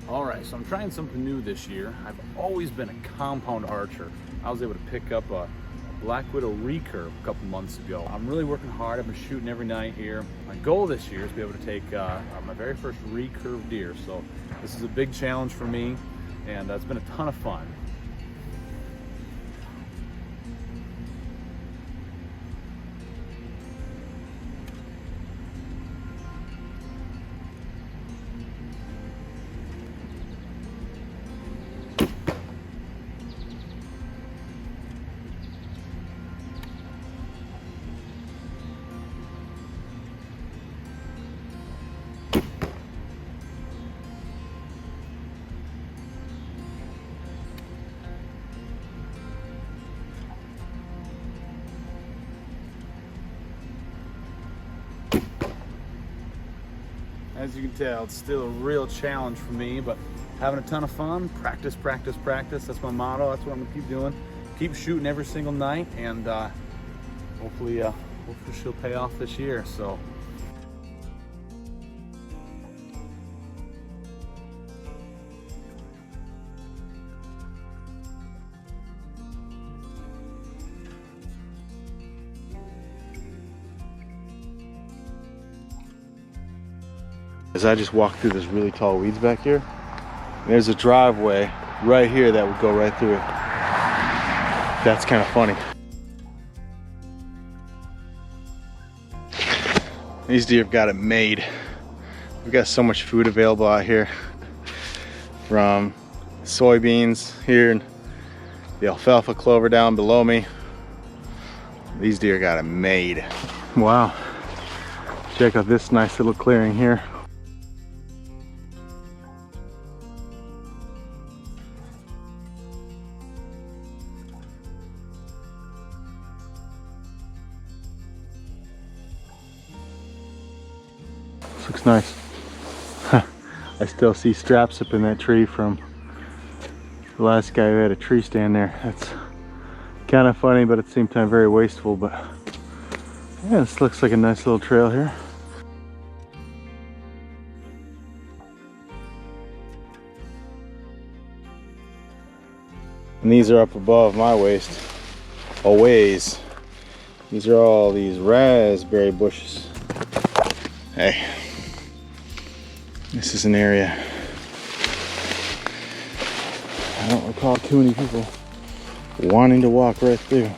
All right, so I'm trying something new this year. I've always been a compound archer. I was able to pick up a Black Widow recurve a couple months ago. I'm really working hard. I've been shooting every night here. My goal this year is to be able to take my very first recurve deer. So this is a big challenge for me, and it's been a ton of fun. As you can tell, it's still a real challenge for me, but having a ton of fun. Practice, practice, practice. That's my motto. That's what I'm gonna keep doing. Keep shooting every single night, and hopefully she'll pay off this year. So. As I just walked through this really tall weeds back here, there's a driveway right here that would go right through it. That's kind of funny. These deer have got it made. We've got so much food available out here, from soybeans here and the alfalfa clover down below me. These deer got it made. Wow. Check out this nice little clearing here. Looks nice. I still see straps up in that tree from the last guy who had a tree stand there. That's kind of funny, but at the same time very wasteful. But yeah, this looks like a nice little trail here. And these are up above my waist, a ways. These are all these raspberry bushes. Hey. This is an area I don't recall too many people wanting to walk right through.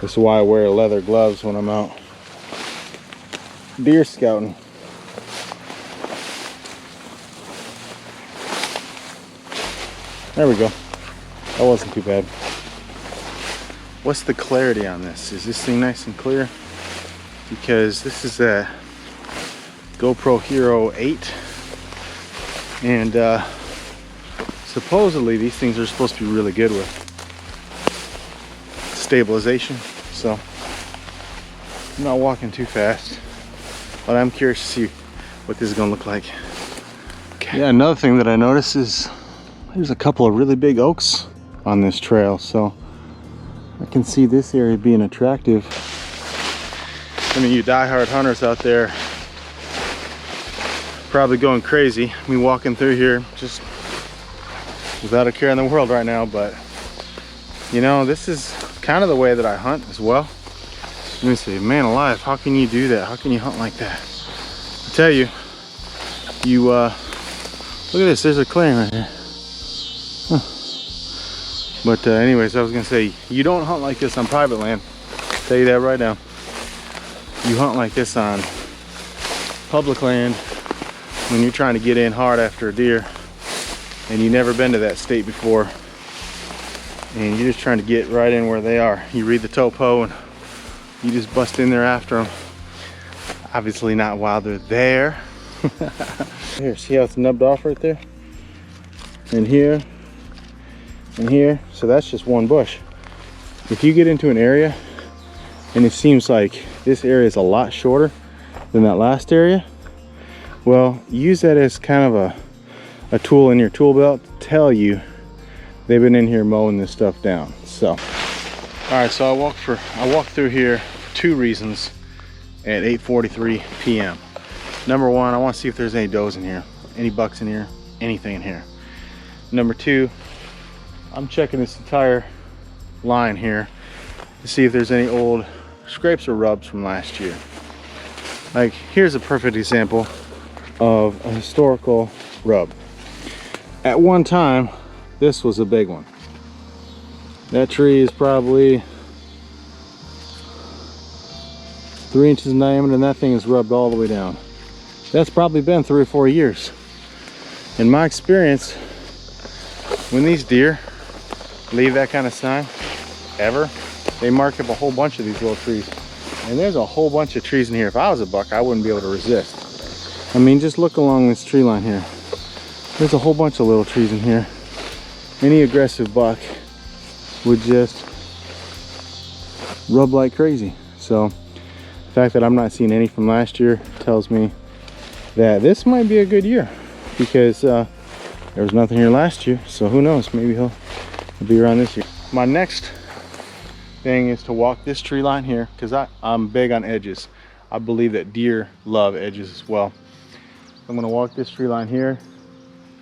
This is why I wear leather gloves when I'm out deer scouting. There we go. That wasn't too bad. What's the clarity on this? Is this thing nice and clear? Because this is a GoPro Hero 8, and supposedly these things are supposed to be really good with stabilization. So I'm not walking too fast, but I'm curious to see what this is gonna look like. Okay. Yeah, another thing that I noticed is there's a couple of really big oaks on this trail, so I can see this area being attractive. I mean, you diehard hunters out there probably going crazy. Me walking through here just without a care in the world right now, but you know, this is kind of the way that I hunt as well. Let me say, man alive, how can you do that? How can you hunt like that? I tell you, look at this, there's a clearing right here. Huh. But anyways, I was gonna say, you don't hunt like this on private land. I'll tell you that right now. You hunt like this on public land when you're trying to get in hard after a deer and you've never been to that state before, and you're just trying to get right in where they are. You read the topo and you just bust in there after them. Obviously not while they're there. Here, see how it's nubbed off right there? And here, and here. So that's just one bush. If you get into an area and it seems like this area is a lot shorter than that last area. Well, use that as kind of a tool in your tool belt to tell you they've been in here mowing this stuff down. So, all right, so I walked through here for 2 reasons at 8:43 p.m. Number 1, I want to see if there's any does in here, any bucks in here, anything in here. Number 2, I'm checking this entire line here to see if there's any old scrapes or rubs from last year. Like, here's a perfect example of a historical rub. At one time, this was a big one. That tree is probably 3 inches in diameter, and that thing is rubbed all the way down. That's probably been 3 or 4 years. In my experience, when these deer leave that kind of sign, ever, they mark up a whole bunch of these little trees. And there's a whole bunch of trees in here. If I was a buck, I wouldn't be able to resist. I mean, just look along this tree line here. There's a whole bunch of little trees in here. Any aggressive buck would just rub like crazy. So the fact that I'm not seeing any from last year tells me that this might be a good year, because there was nothing here last year. So who knows, maybe he'll be around this year. My next thing is to walk this tree line here, because I'm big on edges. I believe that deer love edges as well. I'm going to walk this tree line here.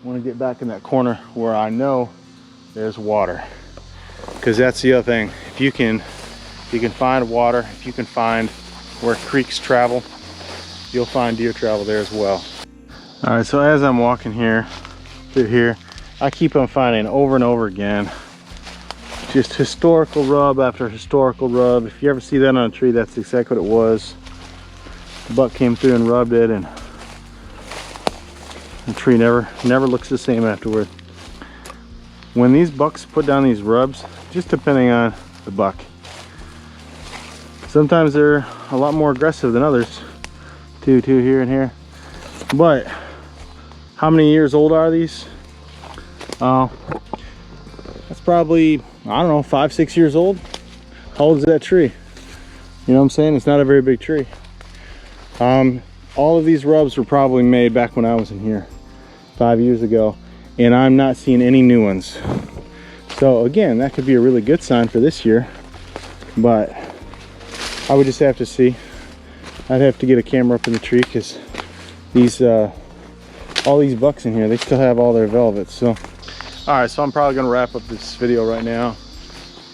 I want to get back in that corner where I know there's water, because that's the other thing. If you can find water, if you can find where creeks travel, you'll find deer travel there as well. All right, so as I'm walking here through here, I keep on finding over and over again just historical rub after historical rub. If you ever see that on a tree, that's exactly what it was. The buck came through and rubbed it, and the tree never looks the same afterward. When these bucks put down these rubs, just depending on the buck, sometimes they're a lot more aggressive than others. Two here and here. But how many years old are these? That's probably, I don't know, 5-6 years old. How old is that tree? You know what I'm saying? It's not a very big tree. All of these rubs were probably made back when I was in here 5 years ago, and I'm not seeing any new ones. So again, that could be a really good sign for this year, but I would just have to see. I'd have to get a camera up in the tree, because these all these bucks in here, they still have all their velvet. So all right, so I'm probably going to wrap up this video right now.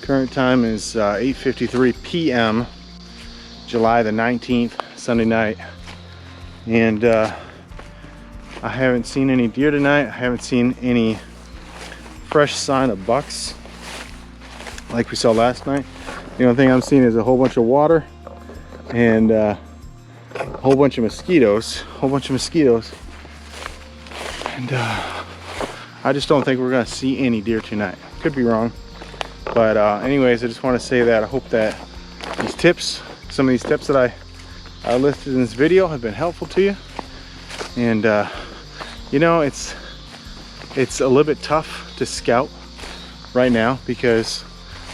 Current time is 8:53 p.m. July the 19th, Sunday night, and I haven't seen any deer tonight. I haven't seen any fresh sign of bucks like we saw last night. The only thing I'm seeing is a whole bunch of water and a whole bunch of mosquitoes. And I just don't think we're gonna see any deer tonight. Could be wrong, but anyways, I just want to say that I hope that these tips, some of these tips that I listed in this video, have been helpful to you. And you know, it's a little bit tough to scout right now, because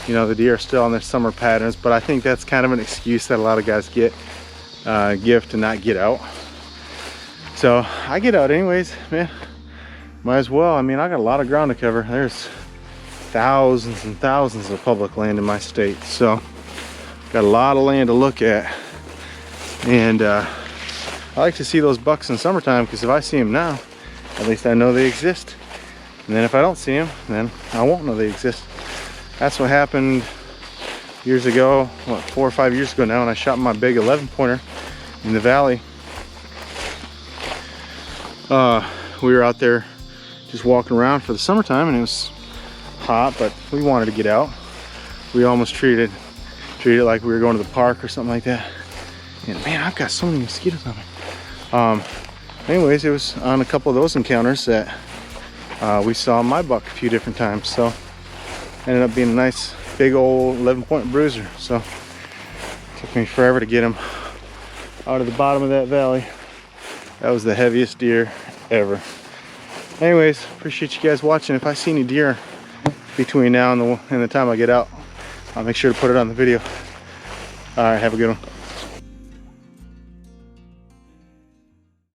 you know, the deer are still on their summer patterns, but I think that's kind of an excuse that a lot of guys give to not get out. So I get out anyways, man. Might as well. I mean, I got a lot of ground to cover. There's thousands and thousands of public land in my state, so got a lot of land to look at. And I like to see those bucks in summertime, because if I see them now, at least I know they exist. And then if I don't see them, then I won't know they exist. That's what happened years ago, what, 4 or 5 years ago now, when I shot my big 11-pointer in the valley. We were out there just walking around for the summertime, and it was hot, but we wanted to get out. We almost treated it like we were going to the park or something like that. And man, I've got so many mosquitoes on me. Anyways, it was on a couple of those encounters that we saw my buck a few different times. So ended up being a nice big old 11-point bruiser. So it took me forever to get him out of the bottom of that valley. That was the heaviest deer ever. Anyways, appreciate you guys watching. If I see any deer between now and the time I get out, I'll make sure to put it on the video. All right, have a good one.